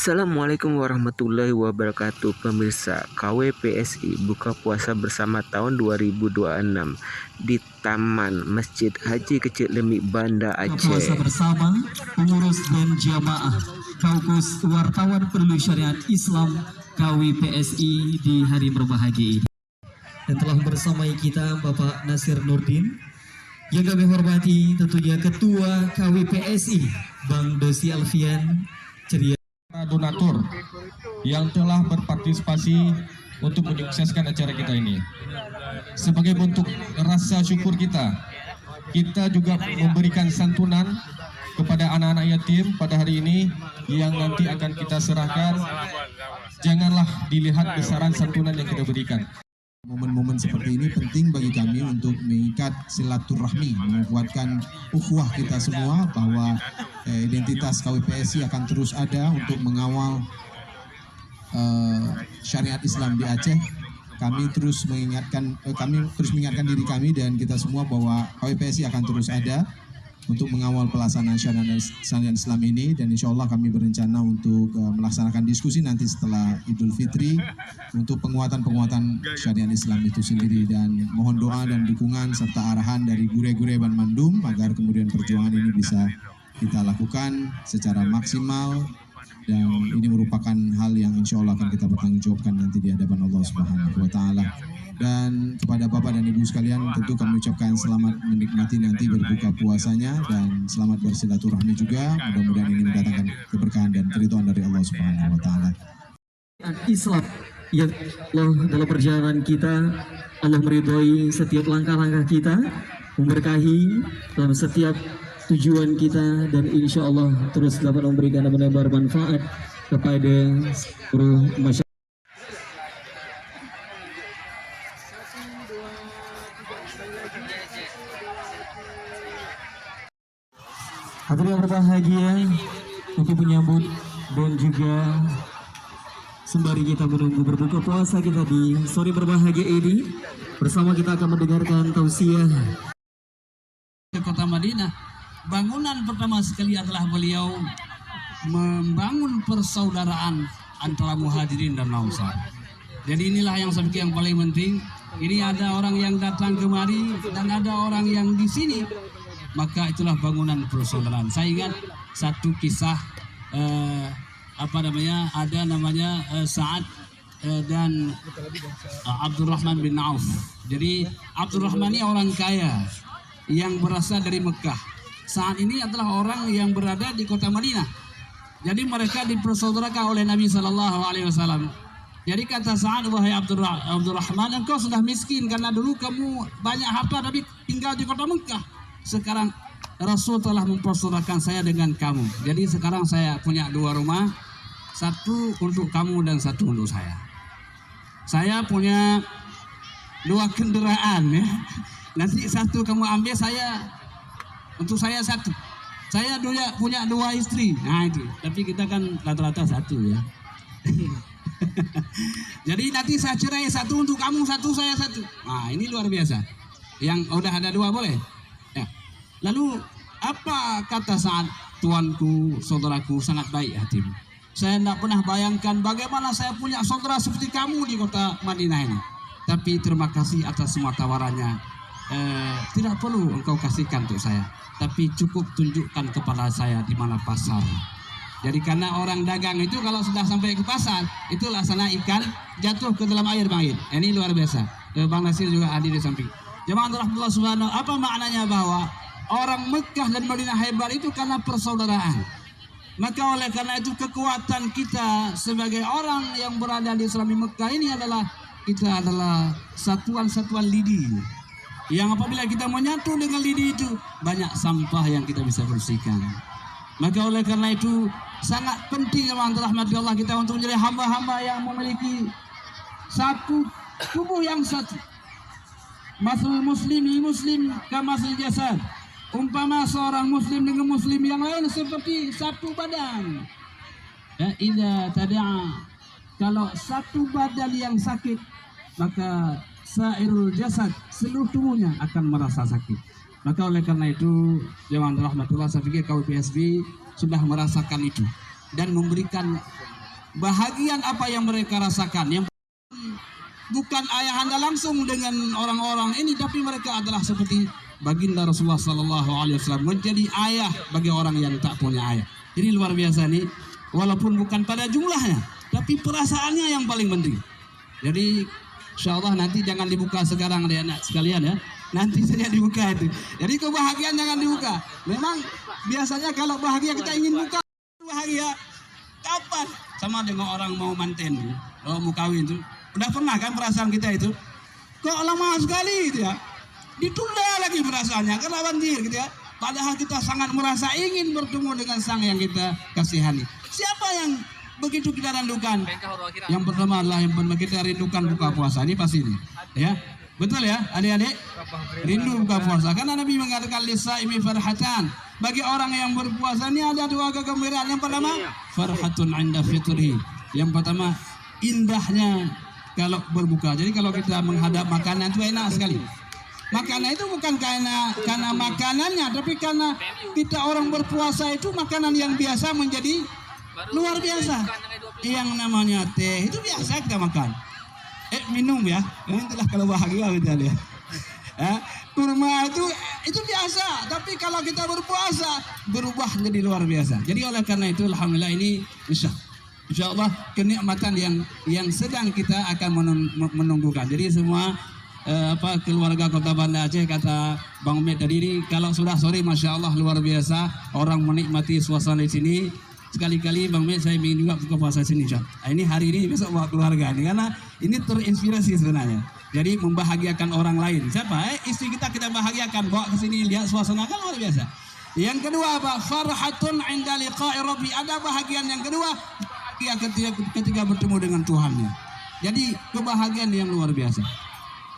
Assalamualaikum warahmatullahi wabarakatuh. Pemirsa, KWPSI buka puasa bersama tahun 2026 di Taman Masjid Haji Kecil Lemik Banda Aceh. Puasa bersama pengurus dan jamaah Kaukus Wartawan Peduli Syariat Islam KWPSI di hari berbahagia ini. Dan telah bersamai kita Bapak Nasir Nurdin, yang kami hormati tentunya Ketua KWPSI Bang Dosi Alfian Ceria, donatur yang telah berpartisipasi untuk menyukseskan acara kita ini. Sebagai bentuk rasa syukur kita juga memberikan santunan kepada anak-anak yatim pada hari ini yang nanti akan kita serahkan. Janganlah dilihat besaran santunan yang kita berikan. Momen-momen seperti ini penting bagi kami untuk mengikat silaturahmi, menguatkan ukhuwah kita semua bahwa identitas KWPSI akan terus ada untuk mengawal syariat Islam di Aceh. Kami terus mengingatkan diri kami dan kita semua bahwa KWPSI akan terus ada untuk mengawal pelaksanaan syariat Islam ini, dan insya Allah kami berencana untuk melaksanakan diskusi nanti setelah Idul Fitri untuk penguatan syariat Islam itu sendiri, dan mohon doa dan dukungan serta arahan dari gure-gure Ban Mandum agar kemudian perjuangan ini bisa kita lakukan secara maksimal, dan ini merupakan hal yang insya Allah akan kita bertanggungjawabkan nanti di hadapan Allah Subhanahu wa Ta'ala. Dan kepada Bapak dan Ibu sekalian, tentu kami ucapkan selamat menikmati nanti berbuka puasanya dan selamat bersilaturahmi juga. Mudah-mudahan ini mendatangkan keberkahan dan keridhaan dari Allah Subhanahu wa Ta'ala. Islam yang Allah dalam perjalanan kita, Allah meridhoi setiap langkah-langkah kita, memberkahi dalam setiap tujuan kita, dan insya Allah terus dapat memberikan dan menebar manfaat kepada seluruh masyarakat. Hadirin yang berbahagia, untuk menyambut dan juga sembari kita menunggu berbuka puasa kita di sore berbahagia ini, bersama kita akan mendengarkan tausiah ke kota Madinah. Bangunan pertama sekali adalah beliau membangun persaudaraan antara muhajirin dan ansar. Jadi inilah yang saya pikir yang paling penting. Ini ada orang yang datang kemari dan ada orang yang di sini, maka itulah bangunan persaudaraan. Saya ingat satu kisah ada namanya Sa'ad dan Abdurrahman bin Auf. Jadi Abdurrahman ini orang kaya yang berasal dari Mekah. Saat ini adalah orang yang berada di kota Madinah. Jadi mereka dipersaudarakan oleh Nabi SAW. Jadi kata Sa'ad, wahai Abdurrahman, engkau sudah miskin karena dulu kamu banyak harta tapi tinggal di kota Mekah. Sekarang Rasul telah mempersaudarakan saya dengan kamu. Jadi sekarang saya punya dua rumah, satu untuk kamu dan satu untuk saya. Saya punya dua kendaraan ya. Nanti satu kamu ambil, untuk saya satu. Saya punya dua istri. Nah itu. Tapi kita kan rata-rata satu ya. Jadi nanti saya cerai, satu untuk kamu, satu saya satu. Nah ini luar biasa. Yang udah ada dua boleh. Ya. Lalu apa kata Sa'ad? Tuanku, saudaraku, sangat baik hatimu. Saya tidak pernah bayangkan bagaimana saya punya saudara seperti kamu di kota Madinah ini. Tapi terima kasih atas semua tawarannya. Tidak perlu engkau kasihkan untuk saya, tapi cukup tunjukkan kepada saya di mana pasar. Jadi karena orang dagang itu kalau sudah sampai ke pasar, itu laksana ikan jatuh ke dalam air, Bang. Ini luar biasa. Bang Nasir juga hadir di samping. Jemaah rahmatullah subhanahu, apa maknanya bahwa orang Mekah dan Madinah hebat itu karena persaudaraan. Maka oleh karena itu kekuatan kita sebagai orang yang berada di Islami Mekah ini adalah kita adalah satuan-satuan lidi. Yang apabila kita menyatu dengan lidi itu, banyak sampah yang kita bisa bersihkan. Maka oleh karena itu sangat penting teman-teman rahmati Allah kita untuk menjadi hamba-hamba yang memiliki satu tubuh yang satu. Maslul muslimi muslim kamasul jasad. Umpama seorang muslim dengan muslim yang lain seperti satu badan. Ya, idza tada'a, kalau satu badan yang sakit, maka sairul jasad, seluruh tubuhnya akan merasa sakit. Maka oleh karena itu, jemaah rahmatullah, saya pikir KWPSI sudah merasakan itu. dan memberikan bahagian apa yang mereka rasakan. Yang bukan ayahanda langsung dengan orang-orang ini, tapi mereka adalah seperti baginda Rasulullah Sallallahu Alaihi Wasallam, menjadi ayah bagi orang yang tak punya ayah. Jadi luar biasa nih, walaupun bukan pada jumlahnya, tapi perasaannya yang paling penting. Jadi insya Allah nanti jangan dibuka sekarang deh anak sekalian ya. Nanti saja dibuka itu. Jadi kebahagiaan jangan dibuka. Memang biasanya kalau bahagia kita ingin buka bahagia kapan? Sama dengan orang mau manten, mau kawin itu. Udah pernah kan perasaan kita itu? Kok lama sekali gitu ya? Ditunda lagi perasaannya karena banjir gitu ya. Padahal kita sangat merasa ingin bertemu dengan sang yang kita kasihani. Siapa yang begitu kita rindukan? Yang pertama adalah yang kita rindukan buka puasa. Ini pasti ini, ya. Betul ya, adik-adik? Rindu buka puasa. Karena Nabi mengatakan lisaimi farhatan. Bagi orang yang berpuasa ini ada dua kegembiraan. Yang pertama, farhatun 'inda fitri. Yang pertama, indahnya kalau berbuka. Jadi kalau kita menghadap makanan itu enak sekali. Makanan itu bukan karena makanannya, tapi karena kita orang berpuasa itu makanan yang biasa menjadi luar biasa. Yang namanya teh itu biasa kita makan. Minum ya, itulah kalau bahagia kita lihat. Kurma itu biasa, tapi kalau kita berpuasa berubah menjadi luar biasa. Jadi oleh karena itu alhamdulillah ini insya Allah kenikmatan yang sedang kita akan menunggukan. Jadi semua keluarga Kota Banda Aceh, kata Bang Med tadi ini, kalau sudah sore masya Allah luar biasa orang menikmati suasana di sini. Sekali-kali Bang Med saya ingin juga buka puasa sini. Ini hari ini besok bawa keluarga ini, karena ini terinspirasi sebenarnya. Jadi membahagiakan orang lain. Siapa? Istri kita bahagiakan, bawa ke sini lihat suasana kan luar biasa. Yang kedua apa? Farhatun 'inda liqa'i rabbi. Ada bahagian yang kedua, bahagia ketika bertemu dengan Tuhannya. Jadi kebahagiaan yang luar biasa.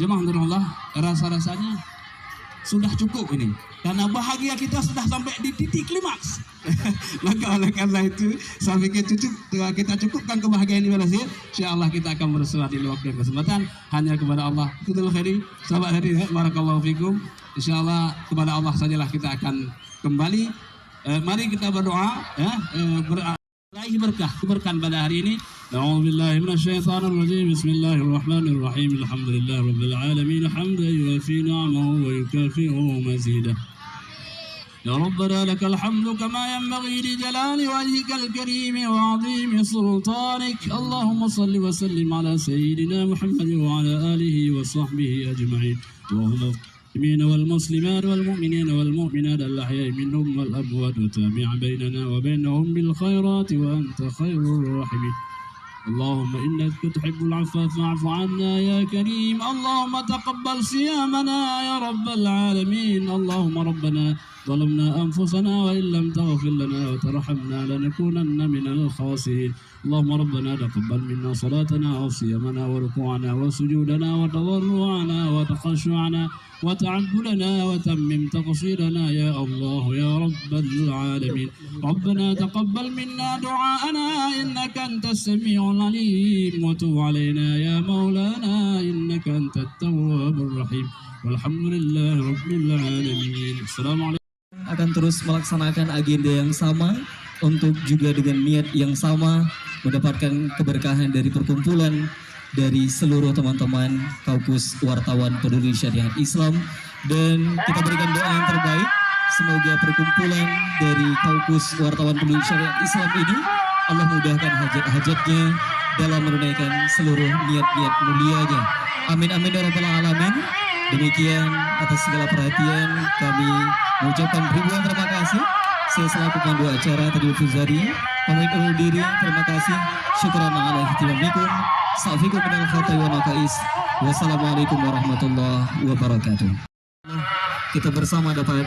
Jemaah Allah, rasa-rasanya sudah cukup ini. Karena bahagia kita sudah sampai di titik klimaks. Maka oleh karena itu saya pikir kita cukupkan kebahagiaan ini sih. Insyaallah kita akan bersuara di waktu kesempatan hanya kepada Allah. Kutul khairi, sahabat hadirin, barakallahu fikum. Insyaallah kepada Allah sajalah kita akan kembali. Mari kita berdoa ya, meraih keberkahan pada hari ini. A'udzubillahi minasyaitonir rajim. Bismillahirrahmanirrahim. Alhamdulillahirabbil alamin. Hamdan yuwafi ni'amahu wa yukafi'u mazidah. يا ربنا لك الحمد كما ينبغي لجلال وجهك الكريم وعظيم سلطانك. اللهم صل وسلم على سيدنا محمد وعلى آله وصحبه أجمعين. اللهم المسلمين والمسلمات والمؤمنين والمؤمنات الأحياء منهم والأموات وتابع بيننا وبينهم بالخيرات وأنت خير الراحمين. اللهم إنك تحب العفو فاعف عنا يا كريم. اللهم تقبل صيامنا يا رب العالمين. اللهم ربنا ظلمنا أنفسنا وإن لم تغفر لنا وترحمنا لنكونن من الخاسرين. اللهم ربنا تقبل منا صلاتنا وصيامنا وركوعنا وسجودنا وتضرعنا وتخشعنا وتعبدنا وتمم تقصيرنا يا الله يا رب العالمين. ربنا تقبل منا دعاءنا إنك أنت السميع العليم وتب علينا يا مولانا إنك أنت التواب الرحيم. والحمد لله رب العالمين. السلام عليكم. Akan terus melaksanakan agenda yang sama untuk juga dengan niat yang sama mendapatkan keberkahan dari perkumpulan dari seluruh teman-teman Kaukus Wartawan Peduli Syariat Islam, dan kita berikan doa yang terbaik semoga perkumpulan dari Kaukus Wartawan Peduli Syariat Islam ini Allah mudahkan hajat-hajatnya dalam menunaikan seluruh niat-niat mulianya. Amin amin ya rabbal alamin. Demikian atas segala perhatian kami mengucapkan ribuan terima kasih. Saya selaku pandu acara Tadil Fuzari pamit undur diri. Terima kasih. Syukran ala ihtimamikum. Sa'fikum minal khata'i wa naqais. Wassalamualaikum warahmatullahi wabarakatuh. Kita bersama dapat